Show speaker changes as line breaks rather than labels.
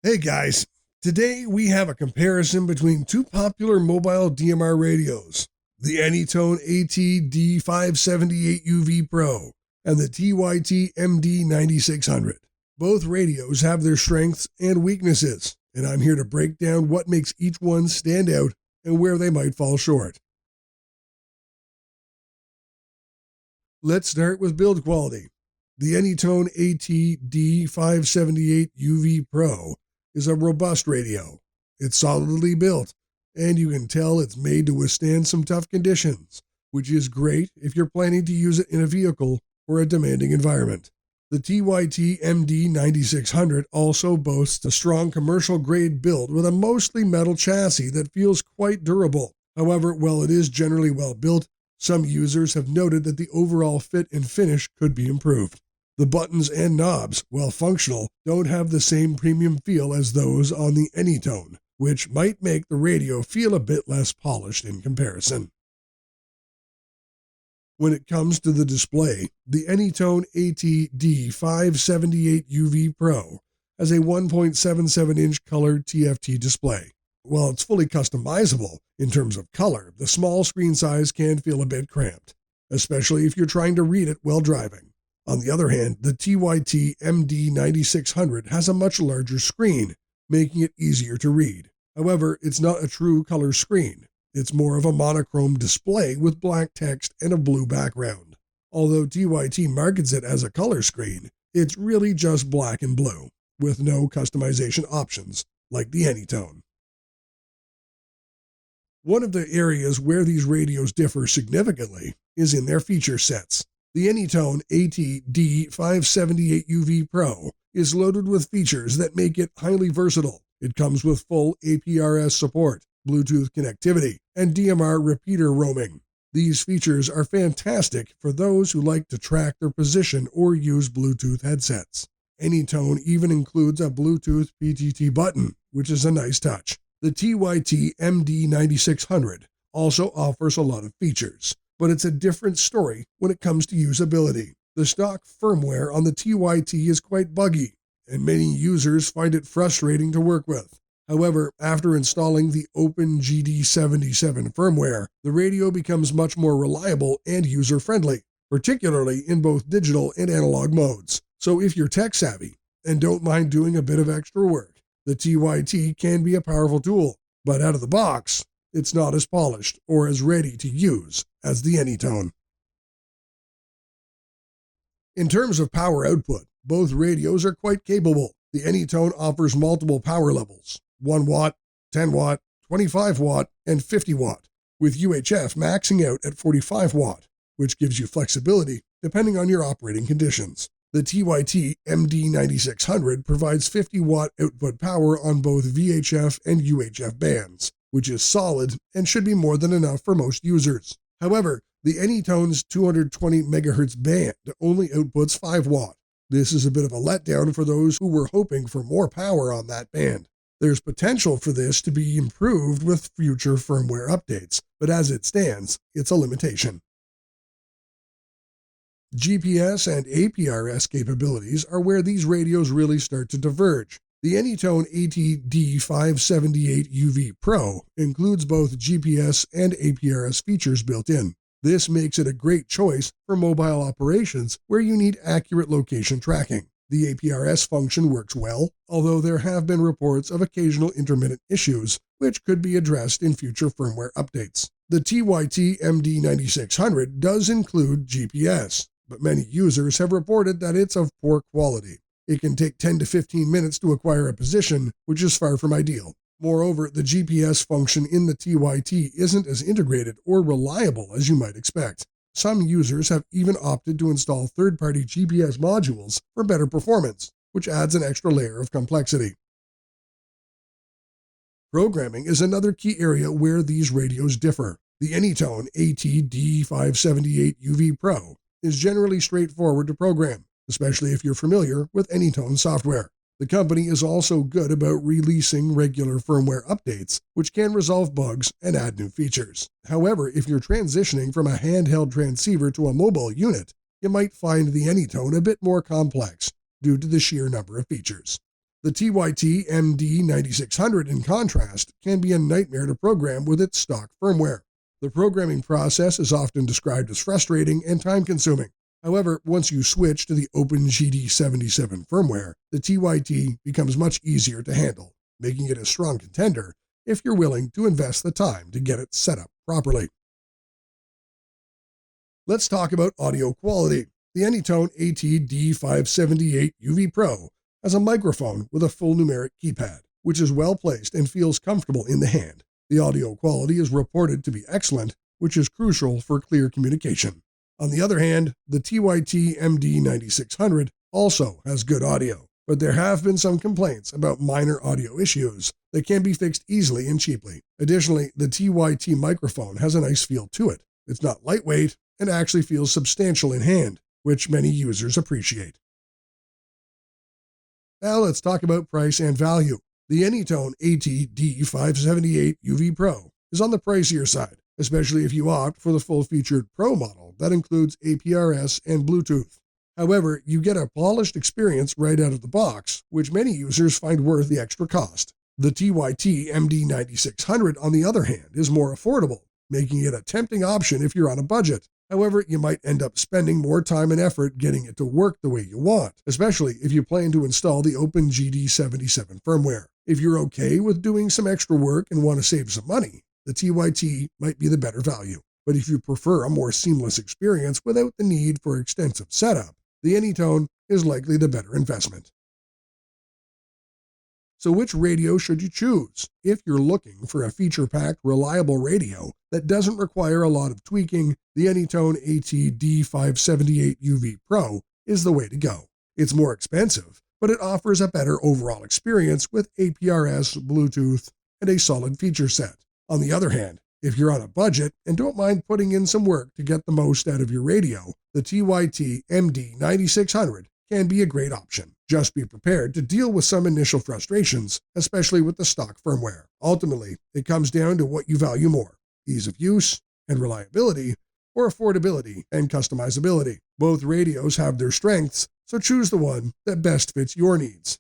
Hey guys, today we have a comparison between two popular mobile DMR radios, the Anytone AT-D578UV Pro and the TYT MD-9600. Both radios have their strengths and weaknesses, and I'm here to break down what makes each one stand out and where they might fall short. Let's start with build quality. The Anytone AT-D578UV Pro is a robust radio. It's solidly built, and you can tell it's made to withstand some tough conditions, which is great if you're planning to use it in a vehicle or a demanding environment. The TYT MD-9600 also boasts a strong commercial-grade build with a mostly metal chassis that feels quite durable. However, while it is generally well built, some users have noted that the overall fit and finish could be improved. The buttons and knobs, while functional, don't have the same premium feel as those on the Anytone, which might make the radio feel a bit less polished in comparison. When it comes to the display, the Anytone AT-D578UV Pro has a 1.77-inch color TFT display. While it's fully customizable in terms of color, the small screen size can feel a bit cramped, especially if you're trying to read it while driving. On the other hand, the TYT MD-9600 has a much larger screen, making it easier to read. However, it's not a true color screen. It's more of a monochrome display with black text and a blue background. Although TYT markets it as a color screen, it's really just black and blue, with no customization options, like the Anytone. One of the areas where these radios differ significantly is in their feature sets. The Anytone AT-D578UV Pro is loaded with features that make it highly versatile. It comes with full APRS support, Bluetooth connectivity, and DMR repeater roaming. These features are fantastic for those who like to track their position or use Bluetooth headsets. Anytone even includes a Bluetooth PTT button, which is a nice touch. The TYT MD-9600 also offers a lot of features, but it's a different story when it comes to usability. The stock firmware on the TYT is quite buggy, and many users find it frustrating to work with. However, after installing the OpenGD77 firmware, the radio becomes much more reliable and user-friendly, particularly in both digital and analog modes. So if you're tech-savvy and don't mind doing a bit of extra work, the TYT can be a powerful tool, but out of the box, it's not as polished or as ready to use as the Anytone. In terms of power output, both radios are quite capable. The Anytone offers multiple power levels, 1 watt, 10 watt, 25 watt, and 50 watt, with UHF maxing out at 45 watt, which gives you flexibility depending on your operating conditions. The TYT MD-9600 provides 50 watt output power on both VHF and UHF bands, which is solid and should be more than enough for most users. However, the Anytone's 220 MHz band only outputs 5 watt. This is a bit of a letdown for those who were hoping for more power on that band. There's potential for this to be improved with future firmware updates, but as it stands, it's a limitation. GPS and APRS capabilities are where these radios really start to diverge. The Anytone AT-D578UV Pro includes both GPS and APRS features built in. This makes it a great choice for mobile operations where you need accurate location tracking. The APRS function works well, although there have been reports of occasional intermittent issues, which could be addressed in future firmware updates. The TYT MD-9600 does include GPS, but many users have reported that it's of poor quality. It can take 10 to 15 minutes to acquire a position, which is far from ideal. Moreover, the GPS function in the TYT isn't as integrated or reliable as you might expect. Some users have even opted to install third-party GPS modules for better performance, which adds an extra layer of complexity. Programming is another key area where these radios differ. The Anytone AT-D578UV Pro is generally straightforward to program, especially if you're familiar with Anytone software. The company is also good about releasing regular firmware updates, which can resolve bugs and add new features. However, if you're transitioning from a handheld transceiver to a mobile unit, you might find the Anytone a bit more complex due to the sheer number of features. The TYT MD-9600, in contrast, can be a nightmare to program with its stock firmware. The programming process is often described as frustrating and time-consuming. However, once you switch to the OpenGD77 firmware, the TYT becomes much easier to handle, making it a strong contender if you're willing to invest the time to get it set up properly. Let's talk about audio quality. The Anytone AT-D578UV Pro has a microphone with a full numeric keypad, which is well placed and feels comfortable in the hand. The audio quality is reported to be excellent, which is crucial for clear communication. On the other hand, the TYT MD-9600 also has good audio, but there have been some complaints about minor audio issues that can be fixed easily and cheaply. Additionally, the TYT microphone has a nice feel to it. It's not lightweight and actually feels substantial in hand, which many users appreciate. Now let's talk about price and value. The Anytone AT-D578UV Pro is on the pricier side, especially if you opt for the full-featured Pro model that includes APRS and Bluetooth. However, you get a polished experience right out of the box, which many users find worth the extra cost. The TYT MD-9600, on the other hand, is more affordable, making it a tempting option if you're on a budget. However, you might end up spending more time and effort getting it to work the way you want, especially if you plan to install the OpenGD77 firmware. If you're okay with doing some extra work and want to save some money, the TYT might be the better value. But if you prefer a more seamless experience without the need for extensive setup, the Anytone is likely the better investment. So which radio should you choose? If you're looking for a feature-packed, reliable radio that doesn't require a lot of tweaking, the Anytone AT-D578UV Pro is the way to go. It's more expensive, but it offers a better overall experience with APRS, Bluetooth, and a solid feature set. On the other hand, if you're on a budget and don't mind putting in some work to get the most out of your radio, the TYT MD-9600 can be a great option. Just be prepared to deal with some initial frustrations, especially with the stock firmware. Ultimately, it comes down to what you value more: ease of use and reliability, or affordability and customizability. Both radios have their strengths, so choose the one that best fits your needs.